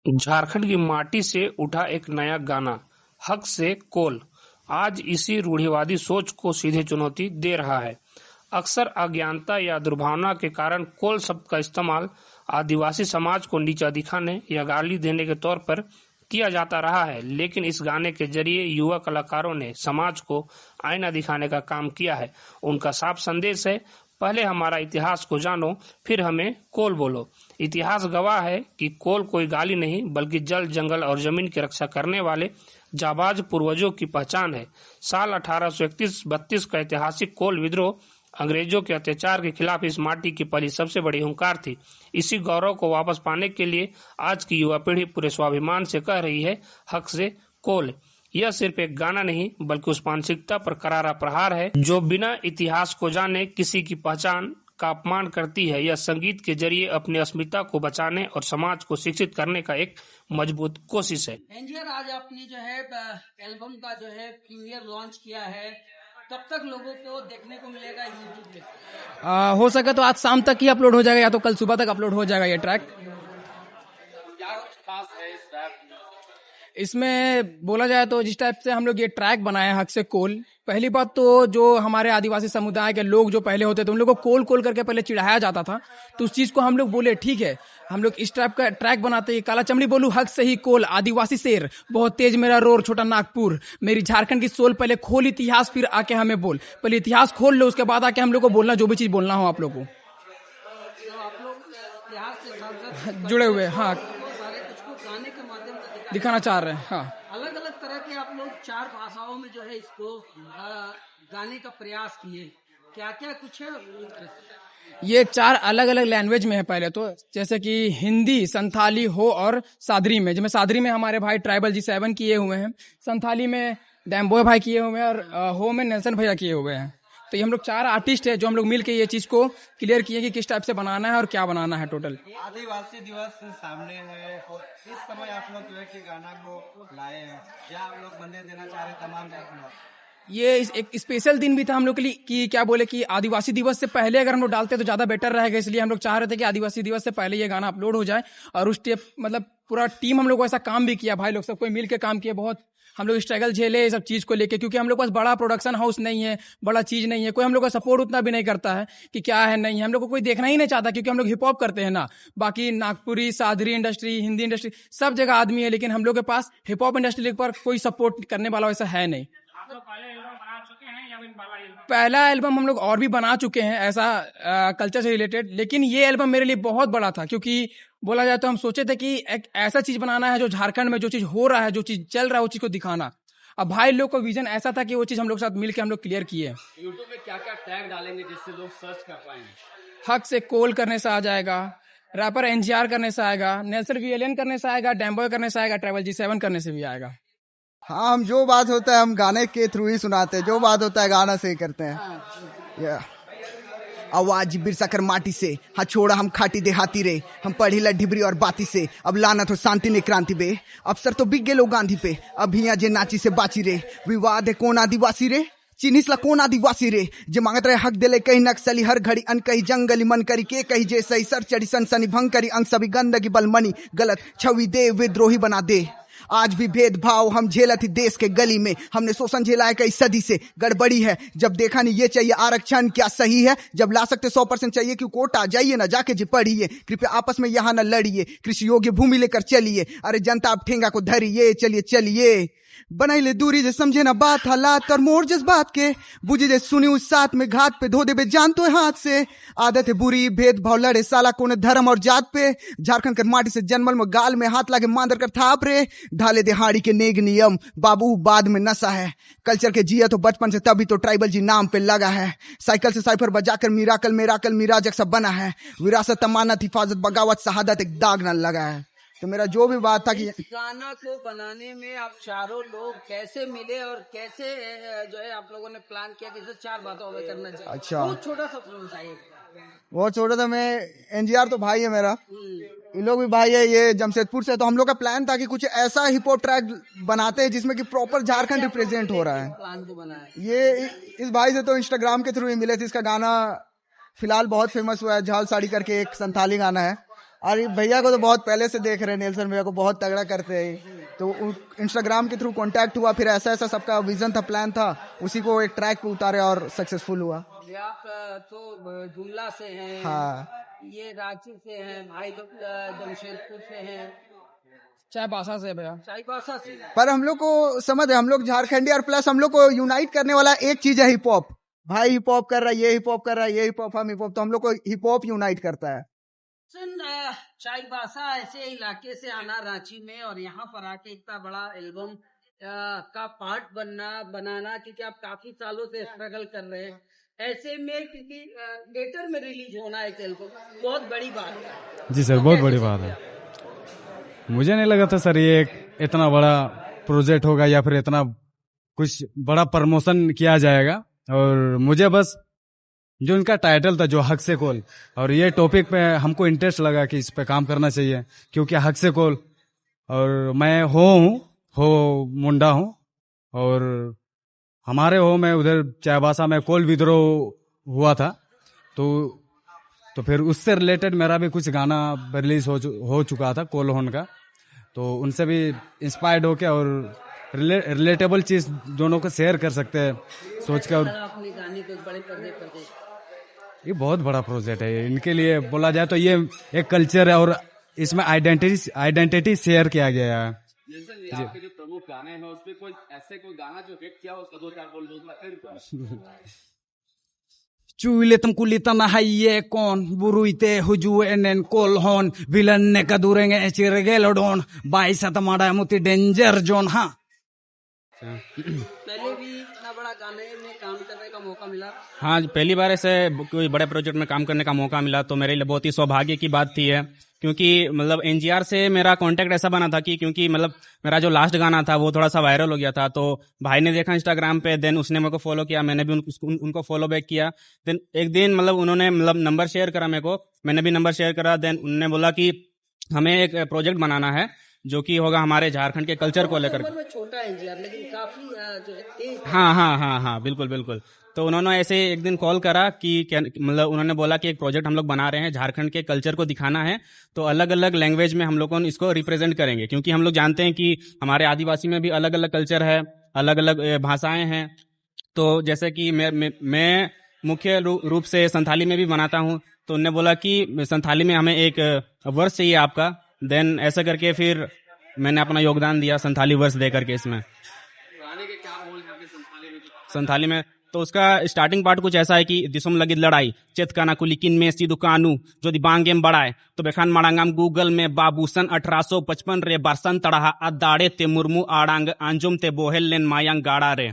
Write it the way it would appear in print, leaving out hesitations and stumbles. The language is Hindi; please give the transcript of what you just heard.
झारखंड की माटी से उठा एक नया गाना, हक से कोल, आज इसी रूढ़िवादी सोच को सीधे चुनौती दे रहा है। अक्सर अज्ञानता या दुर्भावना के कारण कोल शब्द का इस्तेमाल आदिवासी समाज को नीचा दिखाने या गाली देने के तौर पर किया जाता रहा है, लेकिन इस गाने के जरिए युवा कलाकारों ने समाज को आईना दिखाने का काम किया है। उनका साफ संदेश है, पहले हमारा इतिहास को जानो, फिर हमें कोल बोलो। इतिहास गवाह है कि कोल कोई गाली नहीं, बल्कि जल, जंगल और जमीन की रक्षा करने वाले जाबाज पूर्वजों की पहचान है। साल 1831-32 का ऐतिहासिक कोल विद्रोह अंग्रेजों के अत्याचार के खिलाफ इस माटी की पली सबसे बड़ी हुंकार थी। इसी गौरव को वापस पाने के लिए आज की युवा पीढ़ी पूरे स्वाभिमान से कह रही है, हक से कोल। यह सिर्फ एक गाना नहीं, बल्कि उस मानसिकता पर करारा प्रहार है जो बिना इतिहास को जाने किसी की पहचान का अपमान करती है। यह संगीत के जरिए अपनी अस्मिता को बचाने और समाज को शिक्षित करने का एक मजबूत कोशिश है। एनजीआर, आज आपने जो है एल्बम का जो है प्रीमियर लॉन्च किया है, कब तक लोगों को देखने को मिलेगा यूट्यूब पे? हो सके तो आज शाम तक ही अपलोड हो जाएगा, या तो कल सुबह तक अपलोड हो जाएगा ये ट्रैक। क्या खास है इस ट्रैक में? इसमें बोला जाए तो जिस टाइप से हम लोग ये ट्रैक बनाए हक से कोल, पहली बात तो जो हमारे आदिवासी समुदाय के लोग जो पहले होते थे उन लोगों को कोल कोल करके पहले चिढ़ाया जाता था, तो उस चीज को हम लोग बोले ठीक है, हम लोग इस टाइप का ट्रैक बनाते हैं। काला चमड़ी बोलू हक से ही कोल, आदिवासी शेर, बहुत तेज मेरा रोर, छोटा नागपुर, मेरी झारखंड की सोल, पहले खोल इतिहास फिर आके हमें बोल। पहले इतिहास खोल लो, उसके बाद आके हम लोग को बोलना, जो भी चीज बोलना हो आप लोग को। आप लोग इतिहास से साथ जुड़े हुए, हाँ, सारे कुछ को गाने के माध्यम से दिखाना चाह रहे हैं। हाँ, अलग अलग तरह के आप लोग 4 भाषाओं में जो है इसको गाने का प्रयास किए, क्या क्या कुछ है? ये 4 अलग अलग लैंग्वेज में है। पहले तो जैसे कि हिंदी, संथाली, हो और सादरी में। जिसमें सादरी में हमारे भाई ट्राइबल G7 किए हुए हैं, संथाली में डैम्बोय भाई किए हुए हैं, और हो में नेल्सन भैया किए हुए हैं। तो ये हम लोग 4 आर्टिस्ट है जो हम लोग मिलके ये चीज को क्लियर किए कि किस टाइप से बनाना है और क्या बनाना है। टोटल आदिवासी दिवस सामने है, और इस समय आप लोग जो है कि गाना को लाए हैं, क्या आप लोग बंदे देना चाह रहे हैं तमाम लोग? ये एक स्पेशल दिन भी था हम लोग के लिए कि क्या बोले कि आदिवासी दिवस से पहले अगर हम लोग डालते तो ज्यादा बेटर रहेगा, इसलिए हम लोग चाह रहे थे कि आदिवासी दिवस से पहले ये गाना अपलोड हो जाए। और उस टेप मतलब पूरा टीम हम लोग ऐसा काम भी किया, भाई लोग सब कोई मिल के काम किया, बहुत हम लोग स्ट्रगल झेले ये सब चीज को लेके, क्योंकि हम लोग पास बड़ा प्रोडक्शन हाउस नहीं है, बड़ा चीज नहीं है, कोई हम लोग का सपोर्ट उतना भी नहीं करता है कि क्या है नहीं है, हम लोग को कोई देखना ही नहीं चाहता, क्योंकि हम लोग हिप हॉप करते हैं ना। बाकी नागपुरी, सादरी इंडस्ट्री, हिंदी इंडस्ट्री, सब जगह आदमी है, लेकिन हम लोग के पास हिप हॉप इंडस्ट्री पर कोई सपोर्ट करने वाला वैसा है नहीं। पहला एल्बम हम लोग और भी बना चुके हैं ऐसा कल्चर से रिलेटेड, लेकिन ये एल्बम मेरे लिए बहुत बड़ा था, क्योंकि बोला जाए तो हम सोचे थे कि एक ऐसा चीज बनाना है जो झारखंड में जो चीज हो रहा है, जो चीज चल रहा है, वो चीज को दिखाना। अब भाई लोग का विजन ऐसा था कि वो चीज हम लोग साथ मिलकर हम लोग क्लियर किए। यूट्यूब में क्या क्या टैग डालेंगे जिससे लोग सर्च कर पाएंगे? हक से कोल करने से आ जाएगा, रैपर एनजीआर करने से आएगा, नेल्सन VLN करने से आएगा, डैम्बॉय करने से आएगा, ट्राइबल G7 करने से भी आएगा। हाँ, हम जो बात होता है हम गाने के थ्रू ही सुनाते हैं, जो बात होता है गाना से ही करते हैं। आवाज बिरसा कर माटी से, हाँ छोड़ा हम खाटी देहाती रे, हम पढ़ी ला ढिबरी और बाती से, अब लाना तो शांति ने क्रांति बे, अफसर तो बिक गेलो गांधी पे, अब हिया जे नाची से बाची रे, विवाद है कौन आदिवासी रे, चिन्हिस ला कौन आदिवासी रे, जे मांगत रहे हक दिले कहीं नक्सली, हर घड़ी अन कहीं जंगली मन करी के कहीं जे सही सर चढ़ी सनसनी भंग करी अंग सभी गंदगी बलमनी गलत छवि दे विद्रोही बना दे। आज भी भेदभाव हम झेला थी देश के गली में, हमने शोषण झेला है कई सदी से, गड़बड़ी है जब देखा नहीं ये चाहिए आरक्षण क्या सही है, जब ला सकते 100% चाहिए क्यों कोटा, जाइए ना जाके जी पढ़िए, कृपया आपस में यहाँ न लड़िए, कृषि योग्य भूमि लेकर चलिए, अरे जनता आप ठेंगा को धरिए, चलिए चलिए, बनाई ले दूरी जे समझे ना बात हालात और मोर जिस बात के, बुझे जे सुनी उस साथ में घात पे धो दे बे जान तो हाथ से, आदत है बुरी भेदभाव लड़े साला कोने धर्म और जात पे, झारखंड कर माटी से जन्मल में गाल में हाथ लागे मांदर कर थाप रे, ढाले दिहाड़ी के नेग नियम बाबू बाद में नशा है, कल्चर के जिया तो बचपन से तभी तो ट्राइबल जी नाम पे लगा है, साइकिल से साइफर बजाकर मिराकल मेराकल मिराजक सब बना है, विरासत अमानत हिफाजत बगावत शहादत एक दाग न लगा है। तो मेरा जो भी बात था कि गाना को बनाने में आप चारों लोग कैसे मिले और कैसे जो है आप लोगों ने प्लान किया कि इसे 4 बातों में करना चाहिए? अच्छा, बहुत छोटा सा बताइए। बहुत छोटा था। मैं एनजीआर तो भाई है मेरा, ये लोग भी भाई है, ये जमशेदपुर से, तो हम लोग का प्लान था कि कुछ ऐसा हिप हॉप ट्रैक बनाते हैं जिसमें कि प्रॉपर झारखंड रिप्रेजेंट हो रहा है। प्लान को बनाया ये इस भाई से तो इंस्टाग्राम के थ्रू ही मिले थे, इसका गाना फिलहाल बहुत फेमस हुआ है, झाल साड़ी करके एक संथाली गाना है, अरे भैया को तो बहुत पहले से देख रहे हैं, नेल्सन भैया को बहुत तगड़ा करते हैं, तो इंस्टाग्राम के थ्रू कांटेक्ट हुआ, फिर ऐसा ऐसा सबका विजन था, प्लान था, उसी को एक ट्रैक पे उतारे और सक्सेसफुल हुआ। आप तो जुमला से हैं, हाँ, ये रांची से हैं, भाई लोग जमशेदपुर से हैं, चाईबासा से भैया। चाईबासा से। पर हम लोग को समझ है, हम लोग झारखंडी, और प्लस हम लोग को यूनाइट करने वाला एक चीज है हिप हॉप। भाई हिप हॉप कर रहा है, ये हिप हॉप कर रहा है, ये हिप हॉप, हम हिप हॉप, तो हम लोग को हिप हॉप यूनाइट करता है। चाईबासा ऐसे इलाके से आना रांची में और यहाँ पर आके इतना बड़ा एल्बम का पार्ट बनाना, क्योंकि आप काफी सालों से स्ट्रगल कर रहे हैं, ऐसे में क्योंकि लेटर में रिलीज होना एक एल्बम बहुत बड़ी बात है। जी सर, बहुत बड़ी बात है। मुझे नहीं लगा था सर ये इतना बड़ा प्रोजेक्ट होगा या फिर इतना कुछ बड़ा प्रमोशन किया जाएगा, और मुझे बस जो इनका टाइटल था, जो हक से कॉल, और ये टॉपिक पे हमको इंटरेस्ट लगा कि इस पे काम करना चाहिए, क्योंकि हक से कॉल, और मैं हो मुंडा हूँ, और हमारे में उधर चाईबासा में कोल विद्रोह हुआ था, तो फिर उससे रिलेटेड मेरा भी कुछ गाना रिलीज हो चुका था कोल होन का, तो उनसे भी इंस्पायर्ड होके और रिलेटेबल चीज दोनों को शेयर कर सकते हैं सोच के। और अपने गाने को बड़े पर्दे पर देख, ये बहुत बड़ा प्रोजेक्ट है इनके लिए, बोला जाए तो ये एक कल्चर है और इसमें आइडेंटिटी शेयर किया गया है। जैसे आपके जो प्रमुख गाने हैं उसमें कोई ऐसे कोई गाना जो हिट किया उसका 2-4 बोल दो। Cuiletam kulitan na haye kon buruite huju enen kolhon vilan ne kadurenge echirgelodon baisa tamada muti danger zone ha। पहले भी इतना बड़ा गाने में काम करने का मौका मिला? हाँ, पहली बार ऐसे कोई बड़े प्रोजेक्ट में काम करने का मौका मिला तो मेरे लिए बहुत ही सौभाग्य की बात थी है, क्योंकि मतलब एनजीआर से मेरा कांटेक्ट ऐसा बना था कि क्योंकि मतलब मेरा जो लास्ट गाना था वो थोड़ा सा वायरल हो गया था, तो भाई ने देखा इंस्टाग्राम पे, देन उसने मेरे को फॉलो किया, मैंने भी उनको फॉलो बैक किया। देन एक दिन मतलब उन्होंने मतलब नंबर शेयर करा मेरे को, मैंने भी नंबर शेयर करा। देन उन्होंने बोला कि हमें एक प्रोजेक्ट बनाना है जो कि होगा हमारे झारखंड के कल्चर को लेकर। छोटा है एनजीआर, लेकिन काफी जो है तेज। हाँ, बिल्कुल। तो उन्होंने ऐसे एक दिन कॉल करा कि मतलब उन्होंने बोला कि एक प्रोजेक्ट हम लोग बना रहे हैं, झारखंड के कल्चर को दिखाना है, तो अलग अलग लैंग्वेज में हम लोग इसको रिप्रेजेंट करेंगे, क्योंकि हम लोग जानते हैं कि हमारे आदिवासी में भी अलग अलग कल्चर है, अलग अलग भाषाएं हैं। तो जैसे कि मैं मुख्य रूप से संथाली में भी बनाता हूँ, तो उन्होंने बोला कि संथाली में हमें एक वर्ष चाहिए आपका। देन ऐसा करके फिर मैंने अपना योगदान दिया संथाली वर्ष दे करके इसमें। संथाली में तो उसका स्टार्टिंग पार्ट कुछ ऐसा है कि दिसुम लगी लड़ाई चेतकाना कुलिकिन में सी दुकानू जो दिबांगेम बढ़ाए तो बेखान मड़ांगाम गूगल में बाबूसन 1855 रे बरसन तड़हा अदाड़े ते मुर्मू आड़ांग आंजुम ते बोहेल लेन मायांग गाड़ा रे।